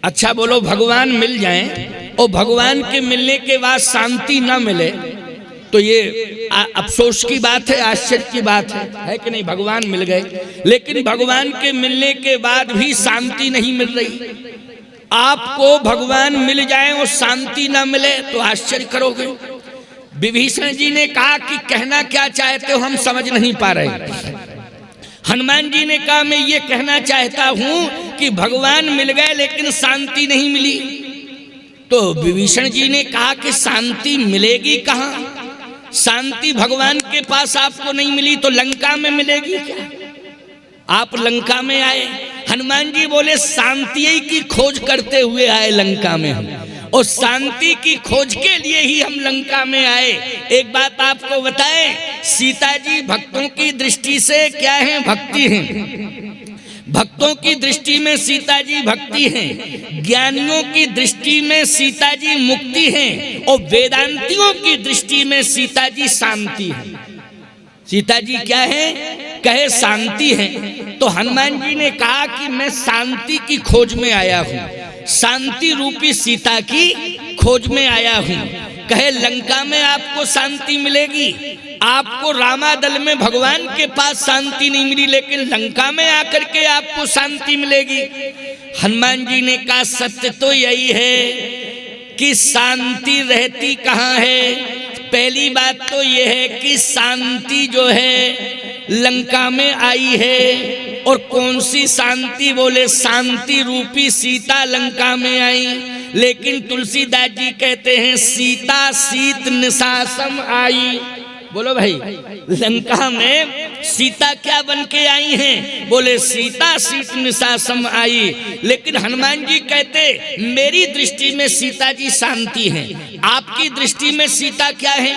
अच्छा बोलो, भगवान मिल जाएं और भगवान के मिलने के बाद शांति ना मिले तो ये अफसोस की बात है, आश्चर्य की बात है कि नहीं? भगवान मिल गए लेकिन भगवान के मिलने के बाद भी शांति नहीं मिल रही। आपको भगवान मिल जाए और शांति ना मिले तो आश्चर्य करोगे। विभीषण जी ने कहा कि कहना क्या चाहते हो, हम समझ नहीं पा रहे। हनुमान जी ने कहा मैं ये कहना चाहता हूं कि भगवान मिल गए लेकिन शांति नहीं मिली। तो विभीषण जी ने कहा कि शांति मिलेगी कहां? शांति भगवान के पास आपको नहीं मिली तो लंका में मिलेगी क्या? आप लंका में आए, हनुमान जी बोले शांति की खोज करते हुए आए लंका में हम, और शांति की खोज के लिए ही हम लंका में आए। एक बात आपको बताएं, सीता जी भक्तों की दृष्टि से क्या है? भक्ति हैं। भक्तों की दृष्टि में सीता जी भक्ति हैं, ज्ञानियों की दृष्टि में सीता जी मुक्ति हैं, और वेदांतियों की दृष्टि में सीता जी शांति है। सीता जी क्या है? कहे शांति है। तो हनुमान जी ने कहा कि मैं शांति की खोज में आया हूँ, शांति रूपी सीता की खोज में आया हूँ। कहे लंका में आपको शांति मिलेगी, आपको रामादल में भगवान के पास शांति नहीं मिली लेकिन लंका में आकर के आपको शांति मिलेगी। हनुमान जी ने कहा सत्य तो यही है कि शांति रहती कहाँ है। पहली बात तो यह है कि शांति जो है लंका में आई है, और कौन सी शांति? बोले शांति रूपी सीता लंका में आई। लेकिन तुलसीदास जी कहते हैं सीता शीत निशासम आई। बोलो भाई, लंका में सीता क्या बन के आई हैं? बोले सीता शीत निशासम आई। लेकिन हनुमान जी कहते मेरी दृष्टि में सीता जी शांति हैं, आपकी दृष्टि में सीता क्या है?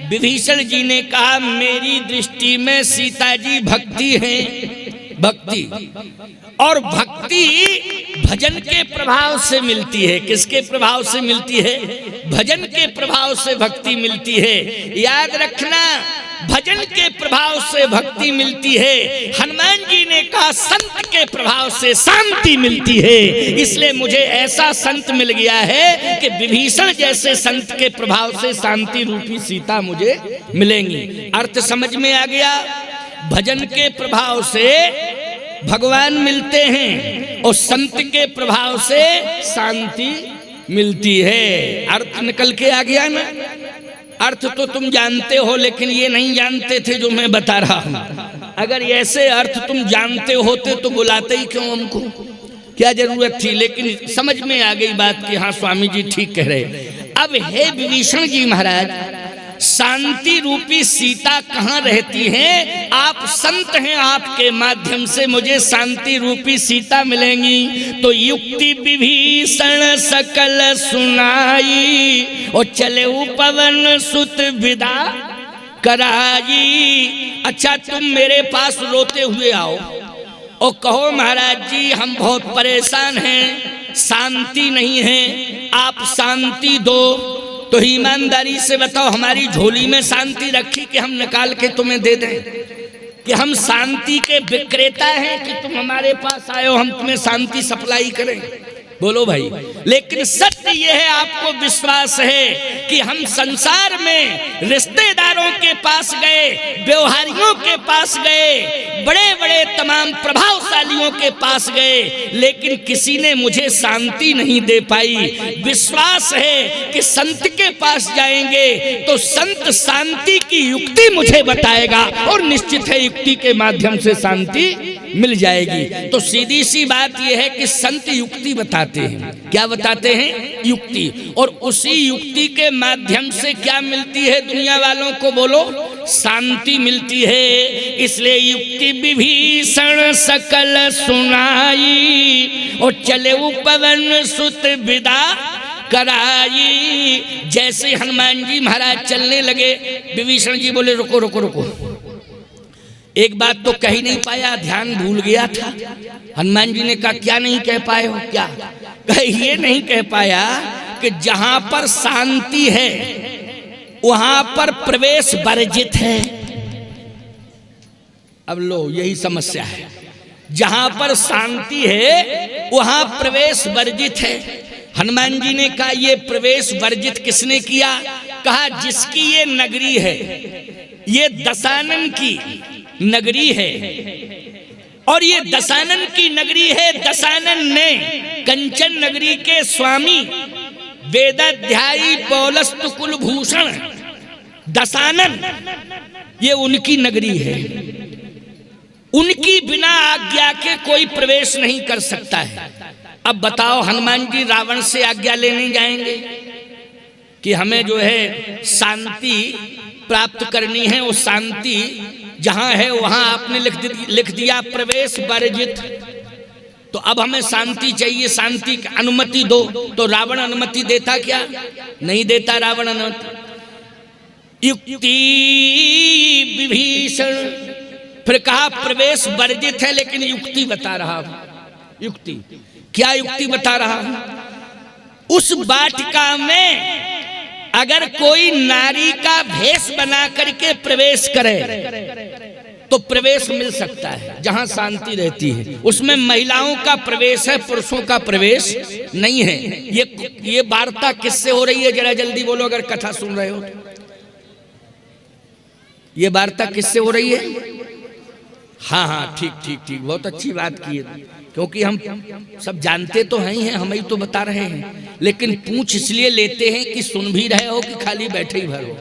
विभीषण जी ने कहा मेरी दृष्टि में सीता जी भक्ति है, भक्ति। और भक्ति भजन के प्रभाव से मिलती है। किसके प्रभाव से मिलती है? भजन के प्रभाव से भक्ति मिलती है। याद रखना, भजन के प्रभाव से भक्ति मिलती है। हनुमान जी ने कहा संत के प्रभाव से शांति मिलती है। इसलिए मुझे ऐसा संत मिल गया है कि विभीषण जैसे संत के प्रभाव से शांति रूपी सीता मुझे मिलेंगी। अर्थ समझ में आ गया? भजन के प्रभाव से भगवान मिलते हैं और संत के प्रभाव से शांति मिलती है। अर्थ निकल के आ गया ना? अर्थ तो तुम जानते हो लेकिन ये नहीं जानते थे जो मैं बता रहा हूं। अगर ऐसे अर्थ तुम जानते होते तो बुलाते ही क्यों हमको? क्या जरूरत थी? लेकिन समझ में आ गई बात कि हाँ स्वामी जी ठीक कह रहे। अब हे विभीषण जी महाराज, शांति रूपी सीता कहाँ रहती है? आप संत हैं, आपके माध्यम से मुझे शांति रूपी सीता मिलेंगी। तो युक्ति विभीषण सकल सुनाई, और चले पवन सुत विदा कराई। अच्छा तुम मेरे पास रोते हुए आओ और कहो महाराज जी हम बहुत परेशान हैं, शांति नहीं है, आप शांति दो। तो ईमानदारी से बताओ हमारी झोली में शांति रखी कि हम निकाल के तुम्हें दे दें? कि हम शांति के विक्रेता हैं कि तुम हमारे पास आए हो हम तुम्हें शांति सप्लाई करें? बोलो भाई। लेकिन सत्य यह है, आपको विश्वास है कि हम संसार में रिश्तेदारों के पास गए, व्यवहारियों के पास गए, बड़े बड़े तमाम प्रभावशालियों के पास गए, लेकिन किसी ने मुझे शांति नहीं दे पाई। विश्वास है कि संत के पास जाएंगे तो संत शांति की युक्ति मुझे बताएगा, और निश्चित है युक्ति के माध्यम से शांति मिल जाएगी। तो सीधी सी बात यह है कि संत युक्ति बताते हैं। क्या बताते हैं? युक्ति। और उसी युक्ति के माध्यम से क्या मिलती है दुनिया वालों को? बोलो, शांति मिलती है। इसलिए युक्ति विभीषण सकल सुनाई, और चले पवन सुत विदा कराई। जैसे हनुमान जी महाराज चलने लगे, विभीषण जी बोले रुको रुको रुको। एक बात तो कह ही नहीं पाया, ध्यान भूल गया था। हनुमान जी ने कहा क्या नहीं कह पाए हो? क्या ये नहीं कह पाया कि जहां पर शांति है वहां पर प्रवेश वर्जित है। अब लो, यही समस्या है। जहां पर शांति है वहां प्रवेश वर्जित है। हनुमान जी ने कहा ये प्रवेश वर्जित किसने किया? कहा जिसकी ये नगरी है, ये दशानन की नगरी है, और ये दशानन की नगरी है। दशानन ने कंचन नगरी के स्वामी वेदाध्यायी पौलस्त कुलभूषण दशानन, ये उनकी नगरी है। उनकी बिना आज्ञा के कोई प्रवेश नहीं कर सकता है। अब बताओ हनुमान जी रावण से आज्ञा लेने जाएंगे कि हमें जो है शांति प्राप्त करनी है, वो शांति जहां है वहां आपने लिख दिया प्रवेश वर्जित, तो अब हमें शांति चाहिए, शांति की अनुमति दो। तो रावण अनुमति देता क्या? नहीं देता रावण अनुमति। युक्ति विभीषण, फिर कहा प्रवेश वर्जित है, लेकिन युक्ति बता रहा हूं। युक्ति क्या? युक्ति बता रहा हूं। उस वाटिका में अगर कोई नारी का भेष बना करके प्रवेश करे तो प्रवेश मिल सकता है, जहां शांति रहती है। उसमें महिलाओं का प्रवेश है, पुरुषों का प्रवेश नहीं है। ये वार्ता किससे हो रही है? जरा जल्दी बोलो अगर कथा सुन रहे हो। ये वार्ता किससे हो रही है? हाँ, ठीक, बहुत अच्छी बात की है, क्योंकि हम सब जानते तो हैं ही हैं, हम ही तो बता रहे हैं, लेकिन पूछ इसलिए लेते हैं कि सुन भी रहे हो कि खाली बैठे ही भर हो,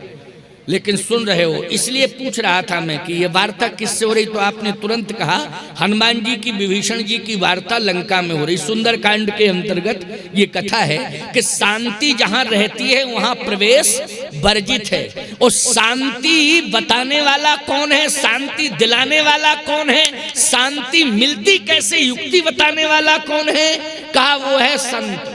लेकिन सुन रहे हो, इसलिए पूछ रहा था मैं कि ये वार्ता किससे हो रही। तो आपने तुरंत कहा हनुमान जी की विभीषण जी की वार्ता लंका में हो रही। सुंदर कांड के अंतर्गत ये कथा है कि शांति जहां रहती है वहां प्रवेश वर्जित है। और शांति बताने वाला कौन है? शांति दिलाने वाला कौन है? शांति मिलती कैसे? युक्ति बताने वाला कौन है? कहा वो है संत।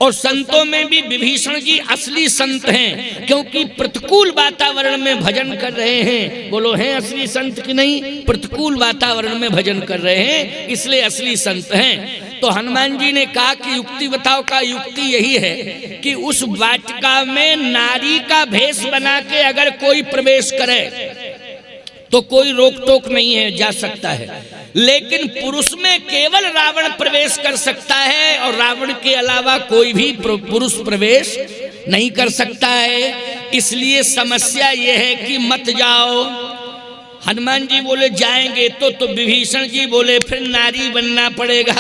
और संतों में भी विभीषण जी असली संत हैं, क्योंकि प्रतिकूल वातावरण में भजन कर रहे हैं। बोलो हैं असली संत कि नहीं? प्रतिकूल वातावरण में भजन कर रहे हैं, इसलिए असली संत हैं। तो हनुमान जी ने कहा कि युक्ति बताओ। का युक्ति यही है कि उस वाटिका में नारी का भेष बना के अगर कोई प्रवेश करे तो कोई रोक टोक नहीं है, जा सकता है। लेकिन पुरुष में केवल रावण प्रवेश कर सकता है, और रावण के अलावा कोई भी पुरुष प्रवेश नहीं कर सकता है। इसलिए समस्या यह है कि मत जाओ। हनुमान जी बोले जाएंगे तो विभीषण जी बोले फिर नारी बनना पड़ेगा।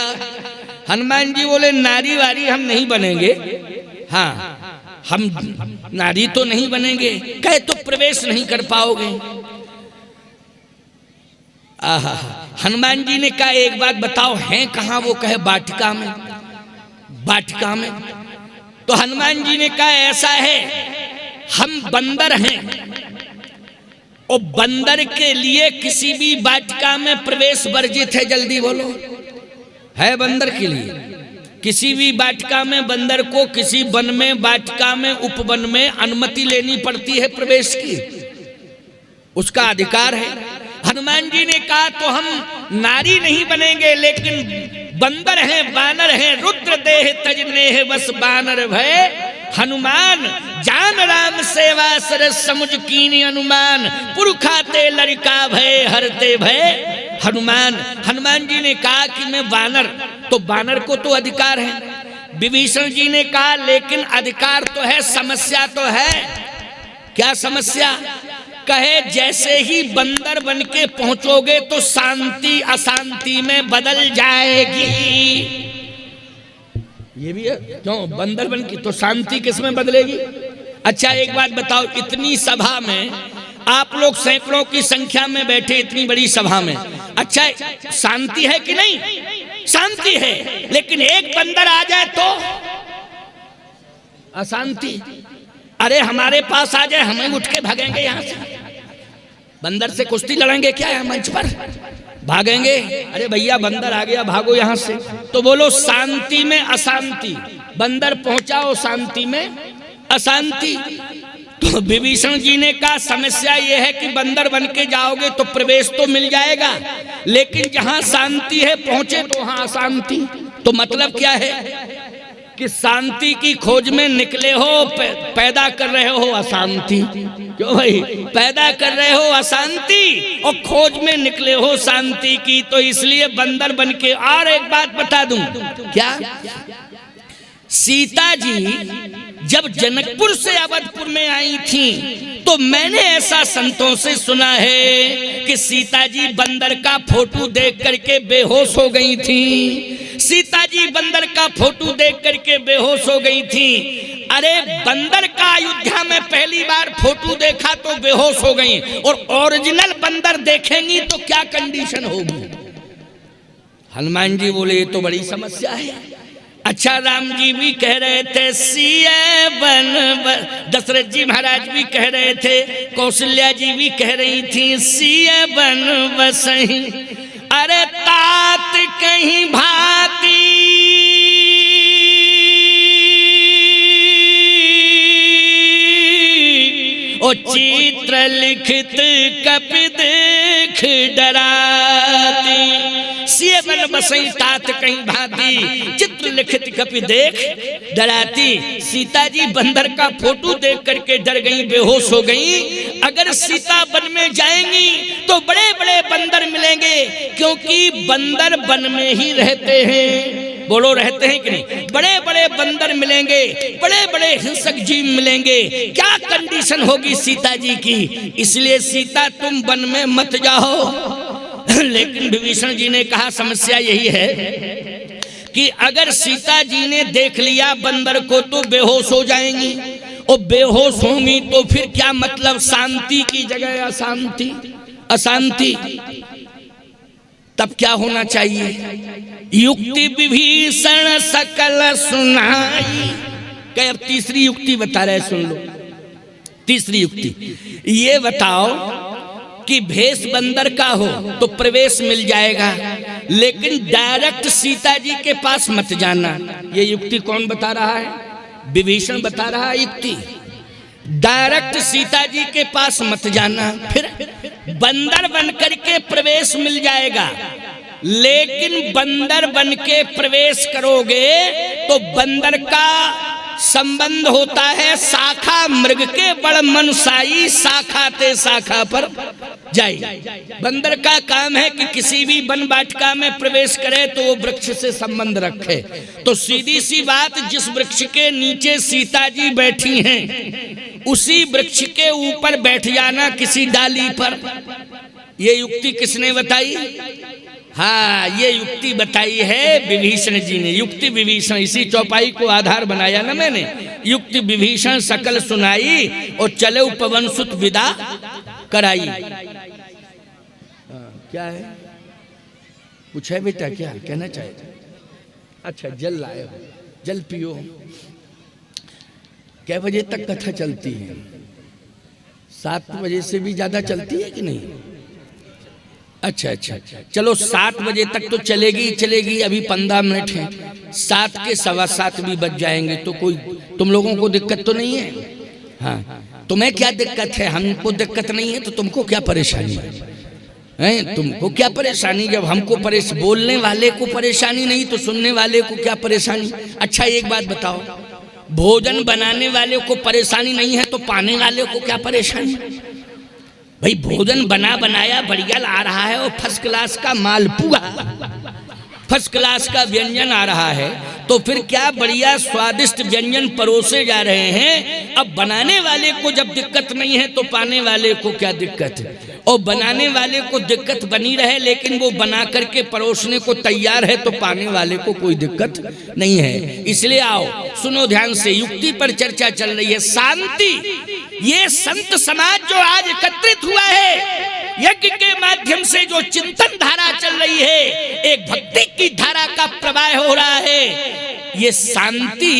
हनुमान जी बोले नारी वारी हम नहीं बनेंगे, हाँ हम नारी तो नहीं बनेंगे। कहे तो प्रवेश नहीं कर पाओगे। आहा, हनुमान जी ने कहा एक बात बताओ हैं कहां? वो कहे वाटिका में। वाटिका में? तो हनुमान जी ने कहा ऐसा है, हम बंदर हैं और बंदर के लिए किसी भी वाटिका में प्रवेश वर्जित है। जल्दी बोलो, है बंदर के लिए किसी भी वाटिका में बंदर को किसी वन में, वाटिका में, उपवन में अनुमति लेनी पड़ती है प्रवेश की, उसका अधिकार है। हनुमान जी ने कहा तो हम नारी नहीं बनेंगे, लेकिन बंदर हैं, बानर हैं। रुद्र देह तजने है बस बानर भय, हनुमान जान राम सेवा सरस समुझ कीनी अनुमान, पुरखाते लड़का भय हरते भय हनुमान। हनुमान जी ने कहा कि मैं बानर, तो बानर को तो अधिकार है। विभीषण जी ने कहा लेकिन अधिकार तो है, समस्या तो है। क्या समस्या? कहे जैसे ही बंदर बन के पहुंचोगे तो शांति अशांति में बदल जाएगी। ये भी है क्यों? बंदर बन की तो शांति किस में बदलेगी? अच्छा एक बात बताओ, इतनी सभा में आप लोग सैकड़ों की संख्या में बैठे, इतनी बड़ी सभा में, अच्छा शांति है कि नहीं? शांति है। लेकिन एक बंदर आ जाए तो अशांति। अरे हमारे पास आ जाए, हमें उठ के भागेंगे यहाँ से। बंदर से कुश्ती लड़ेंगे क्या यहाँ मंच पर? भागेंगे। अरे भैया बंदर आ गया, भागो यहाँ से। तो बोलो शांति में अशांति, बंदर पहुंचाओ शांति में अशांति। तो विभीषण जी ने कहा समस्या यह है कि बंदर बन के जाओगे तो प्रवेश तो मिल जाएगा, लेकिन जहां शांति है पहुंचे तो वहां अशांति। तो मतलब क्या है? कि शांति की खोज में निकले हो, पैदा कर रहे हो अशांति। क्यों भाई? पैदा कर रहे हो अशांति और खोज में निकले हो शांति की। तो इसलिए बंदर बन के। और एक बात बता दूं, क्या सीता जी जब जनकपुर से अवधपुर में आई थी तो मैंने ऐसा संतों से सुना है कि सीता जी बंदर का फोटो देख करके बेहोश हो गई थी। सीता जी बंदर का फोटो देख करके बेहोश हो गई थी। अरे बंदर का अयोध्या में पहली बार फोटो देखा तो बेहोश हो गई, और ओरिजिनल बंदर देखेंगी तो क्या कंडीशन होगी? हनुमान जी बोले ये तो बड़ी समस्या है। अच्छा, राम जी भी कह रहे थे सिए बन, दशरथ जी महाराज भी कह रहे थे, कौशल्या जी भी कह रही थी सिए बन बसही। अरे तात कहीं भाती ओ चित्र लिखित कपि देख डराती। सिए बन बसई तात कहीं भाती, चित्र लिखित कपि देख डराती। सीता जी बंदर का फोटो देख करके डर गई, बेहोश हो गई। अगर सीता वन में जाएंगी तो बड़े बड़े बंदर मिलेंगे, क्योंकि बंदर वन में ही रहते हैं। बोलो, रहते हैं कि नहीं? बड़े बड़े बंदर मिलेंगे, बड़े बड़े हिंसक जीव मिलेंगे। क्या कंडीशन होगी सीता जी की? इसलिए सीता तुम वन में मत जाओ। लेकिन विभीषण जी ने कहा समस्या यही है कि अगर सीता जी ने देख लिया बंदर को तो बेहोश हो जाएंगी, और बेहोश होंगी तो फिर क्या मतलब? शांति की जगह अशांति, अशांति। तब क्या होना चाहिए? युक्ति विभीषण सकल सुनाई। क्या? अब तीसरी युक्ति बता रहे, सुन लो। तीसरी युक्ति ये बताओ कि भेष बंदर का हो तो प्रवेश मिल जाएगा, लेकिन डायरेक्ट सीता जी के पास मत जाना। ये युक्ति कौन बता रहा है? विभीषण बता रहा है युक्ति। डायरेक्ट सीता जी के पास मत जाना, फिर बंदर बन करके प्रवेश मिल जाएगा। लेकिन बंदर बन के प्रवेश करोगे तो बंदर का संबंध होता है शाखा मृग के बड़ मनसाई, शाखा ते शाखा पर जाए। बंदर का काम है कि किसी भी वन वाटिका में प्रवेश करे तो वो वृक्ष से संबंध रखे। तो सीधी सी बात, जिस वृक्ष के नीचे सीता जी बैठी हैं उसी वृक्ष के ऊपर बैठ जाना, किसी डाली पर। ये युक्ति किसने बताई? हाँ, ये युक्ति बताई है विभीषण जी ने। युक्ति विभीषण, इसी चौपाई को आधार बनाया ना मैंने। युक्ति विभीषण सकल सुनाई और चले पवन सुत विदा कराई। क्या है? कुछ है बेटा? क्या कहना चाहते? अच्छा, जल लाए हो, जल पियो। कै बजे तक कथा चलती है? 7 बजे से भी ज्यादा चलती है कि नहीं? अच्छा अच्छा, चलो 7 बजे तक तो चलेगी चलेगी। अभी 15 मिनट है, 7 के 7:15 भी बज जाएंगे तो कोई तुम लोगों को दिक्कत तो नहीं है? हाँ, तुम्हें क्या दिक्कत है? हमको दिक्कत नहीं है तो तुमको क्या परेशानी है? तुमको क्या परेशानी? जब हमको बोलने वाले को परेशानी नहीं तो सुनने वाले को क्या परेशानी? अच्छा, एक बात बताओ, भोजन बनाने वाले को परेशानी नहीं है तो पाने वाले को क्या परेशानी? भाई भोजन बना बनाया बढ़िया आ रहा है और फर्स्ट क्लास का मालपुआ, फर्स्ट क्लास का व्यंजन आ रहा है, तो फिर क्या बढ़िया स्वादिष्ट व्यंजन परोसे जा रहे हैं। अब बनाने वाले को जब दिक्कत नहीं है तो पाने वाले को क्या दिक्कत है? और बनाने वाले को दिक्कत बनी रहे लेकिन वो बना करके परोसने को तैयार है तो पाने वाले को कोई दिक्कत नहीं है। इसलिए आओ सुनो ध्यान से, युक्ति पर चर्चा चल रही है। शांति, ये संत समाज जो आज एकत्रित हुआ है, यज्ञ के माध्यम से जो चिंतन धारा चल रही है, एक भक्ति की धारा का प्रवाह हो रहा है, ये शांति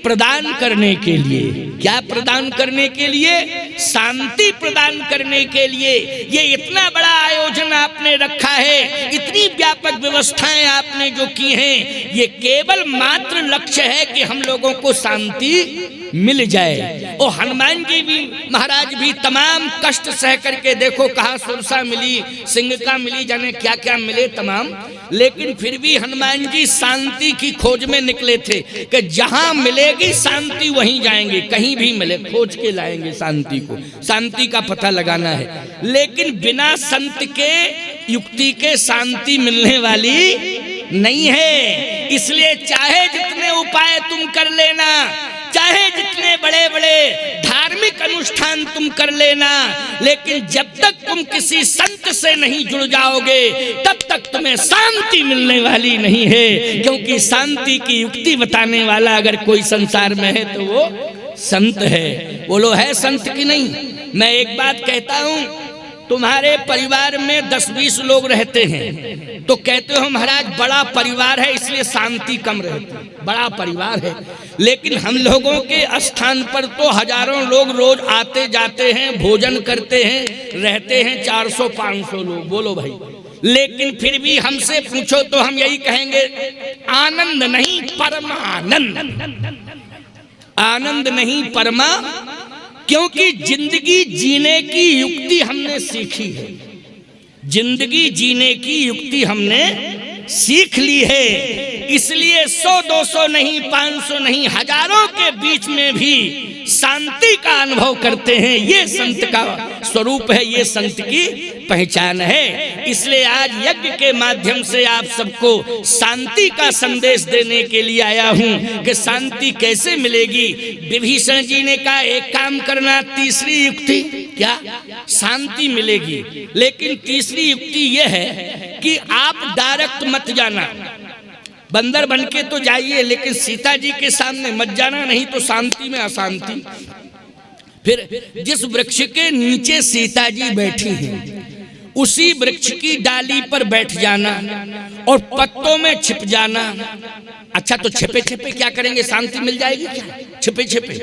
प्रदान करने के लिए। क्या प्रदान करने के लिए? शांति प्रदान करने के लिए। ये इतना बड़ा आयोजन आपने रखा है, इतनी व्यापक व्यवस्थाएं आपने जो की हैं, ये केवल मात्र लक्ष्य है कि हम लोगों को शांति मिल जाए। और हनुमान जी भी महाराज भी तमाम कष्ट सह करके देखो, कहाँ सुरसा मिली, सिंह का मिली, जाने क्या क्या मिले तमाम, लेकिन फिर भी हनुमान जी शांति की खोज में निकले थे कि जहां मिलेगी शांति वहीं जाएंगे, कहीं भी मिले खोज के लाएंगे शांति को, शांति का पता लगाना है। लेकिन बिना संत के युक्ति के शांति मिलने वाली नहीं है। इसलिए चाहे जितने उपाय तुम कर लेना, चाहे जितने बड़े बड़े धार्मिक अनुष्ठान तुम कर लेना, लेकिन जब तक तुम किसी संत से नहीं जुड़ जाओगे तब तक तुम्हें शांति मिलने वाली नहीं है। क्योंकि शांति की युक्ति बताने वाला अगर कोई संसार में है तो वो संत है। बोलो है संत की नहीं? मैं एक बात कहता हूं, तुम्हारे परिवार में 10-20 लोग रहते हैं तो कहते हो महाराज बड़ा परिवार है इसलिए शांति कम रहती है, बड़ा परिवार है। लेकिन हम लोगों के स्थान पर तो हजारों लोग रोज आते जाते हैं, भोजन करते हैं, रहते हैं 400-500 लोग। बोलो भाई, लेकिन फिर भी हमसे पूछो तो हम यही कहेंगे आनंद नहीं परमानंद, आनंद नहीं परमा। क्योंकि जिंदगी जीने की युक्ति हमने सीखी है, जिंदगी जीने की युक्ति हमने सीख ली है। इसलिए 100-200 नहीं, 500 नहीं, हजारों के बीच में भी शांति का अनुभव करते हैं। ये संत का स्वरूप है, ये संत की पहचान है। इसलिए आज यज्ञ के माध्यम से आप सबको शांति का संदेश देने के लिए आया हूं कि शांति कैसे मिलेगी। विभीषण जी ने कहा एक काम करना, तीसरी युक्ति क्या, शांति मिलेगी। लेकिन तीसरी युक्ति यह है कि आप डायरेक्ट मत जाना, बंदर बन के तो जाइए लेकिन सीता जी के सामने मत जाना, नहीं तो शांति में अशांति। फिर जिस वृक्ष के नीचे सीता जी बैठी हैं उसी वृक्ष की डाली पर बैठ जाना और पत्तों में छिप जाना। अच्छा तो छिपे छिपे क्या करेंगे, शांति मिल जाएगी क्या? छिपे छिपे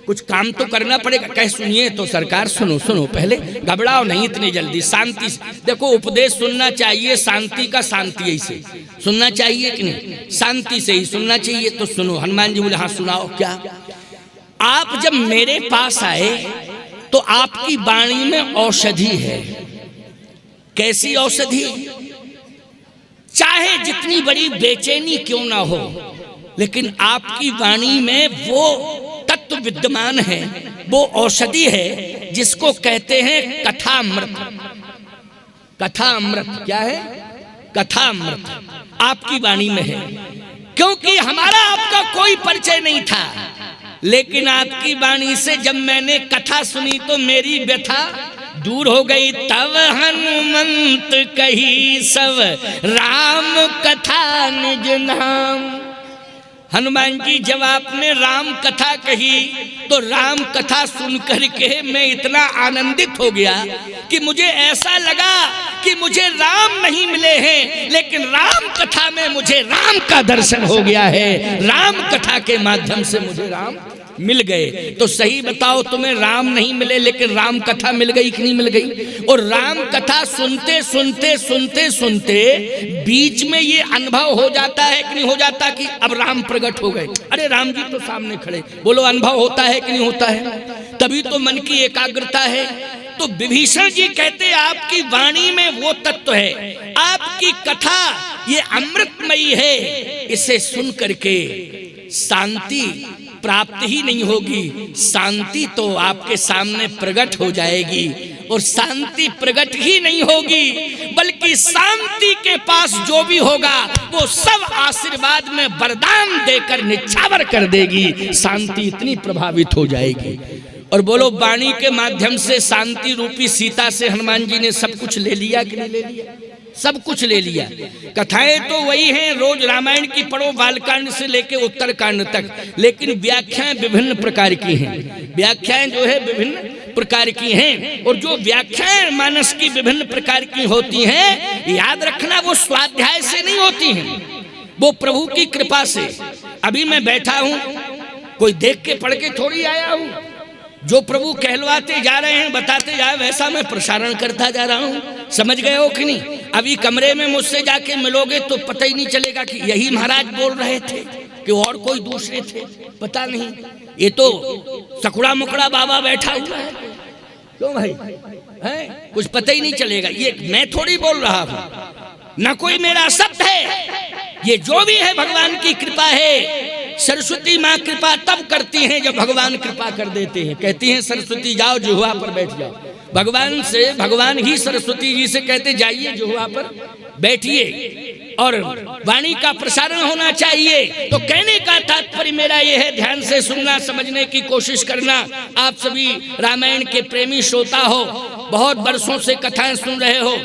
कुछ काम तो करना पड़ेगा। कह सुनिए तो सरकार, सुनो सुनो, पहले घबराओ नहीं इतनी जल्दी, शांति। देखो उपदेश सुनना चाहिए शांति का, शांति ऐसे सुनना चाहिए कि नहीं, शांति से ही सुनना चाहिए। तो सुनो, हनुमान जी बोले हाँ सुनाओ। क्या? आप जब मेरे पास आए तो आपकी वाणी में औषधि है। कैसी औषधि? चाहे जितनी बड़ी बेचैनी क्यों ना हो, लेकिन आपकी वाणी में वो तत्व विद्यमान है, वो औषधि है जिसको कहते हैं कथामृत। कथामृत क्या है? कथामृत आपकी वाणी में है। क्योंकि हमारा आपका कोई परिचय नहीं था, लेकिन आपकी वाणी से जब मैंने कथा सुनी तो मेरी व्यथा दूर हो गई। तब हनुमंत कही सब राम कथा निज नाम। हनुमान जी जब आपने राम कथा कही तो राम कथा सुनकर के मैं इतना आनंदित हो गया कि मुझे ऐसा लगा कि मुझे राम नहीं मिले हैं, लेकिन राम कथा में मुझे राम का दर्शन हो गया है। राम कथा के माध्यम से मुझे राम मिल गए। तो सही बताओ, तुम्हें राम नहीं मिले लेकिन राम कथा मिल गई कि नहीं मिल गई? और राम कथा सुनते सुनते सुनते सुनते बीच में ये अनुभव हो जाता है कि नहीं हो जाता कि अब राम प्रकट हो गए, अरे राम जी तो सामने खड़े। बोलो अनुभव होता है कि नहीं होता है? तभी तो मन की एकाग्रता है। तो विभीषण जी कहते आपकी वाणी में वो तत्व है, आपकी कथा ये अमृतमयी है, इसे सुन करके शांति प्राप्त ही नहीं होगी, शांति तो आपके सामने प्रकट हो जाएगी। और शांति प्रकट ही नहीं होगी, बल्कि शांति के पास जो भी होगा वो सब आशीर्वाद में वरदान देकर निछावर कर देगी। शांति इतनी प्रभावित हो जाएगी। और बोलो वाणी के माध्यम से शांति रूपी सीता से हनुमान जी ने सब कुछ ले लिया कि नहीं ले लिया? सब कुछ ले लिया। कथाएं तो वही हैं, रोज रामायण की पढ़ो, बालकांड से लेके उत्तरकांड तक, लेकिन व्याख्याएं विभिन्न प्रकार की हैं। व्याख्याएं जो है विभिन्न प्रकार की हैं, और जो व्याख्याएं मानस की विभिन्न प्रकार की होती हैं, याद रखना वो स्वाध्याय से नहीं होती हैं, वो प्रभु की कृपा से। अभी मैं बैठा हूं, कोई देख के पढ़ के थोड़ी आया हूं। जो प्रभु कहलवाते जा रहे हैं, बताते जाए, वैसा मैं प्रसारण करता जा रहा हूँ। समझ गए हो कि नहीं? अभी कमरे में मुझसे जाके मिलोगे तो पता ही नहीं चलेगा कि यही महाराज बोल रहे थे कि और कोई दूसरे थे, पता नहीं। ये तो सकुड़ा मुकड़ा बाबा बैठा हुआ है। क्यों भाई? है कुछ पता ही नहीं चलेगा। ये मैं थोड़ी बोल रहा हूँ, न कोई मेरा शब्द है, ये जो भी है भगवान की कृपा है। सरस्वती माँ कृपा तब करती हैं जब भगवान कृपा कर देते हैं। कहती हैं सरस्वती जाओ जुहुआ पर बैठ जाओ। भगवान से, भगवान ही सरस्वती जी से कहते जाइए जुहुआ पर बैठिए और वाणी का प्रसारण होना चाहिए। तो कहने का तात्पर्य मेरा यह है, ध्यान से सुनना, समझने की कोशिश करना। आप सभी रामायण के प्रेमी श्रोता हो, बहुत बरसों से कथाएं सुन रहे हो।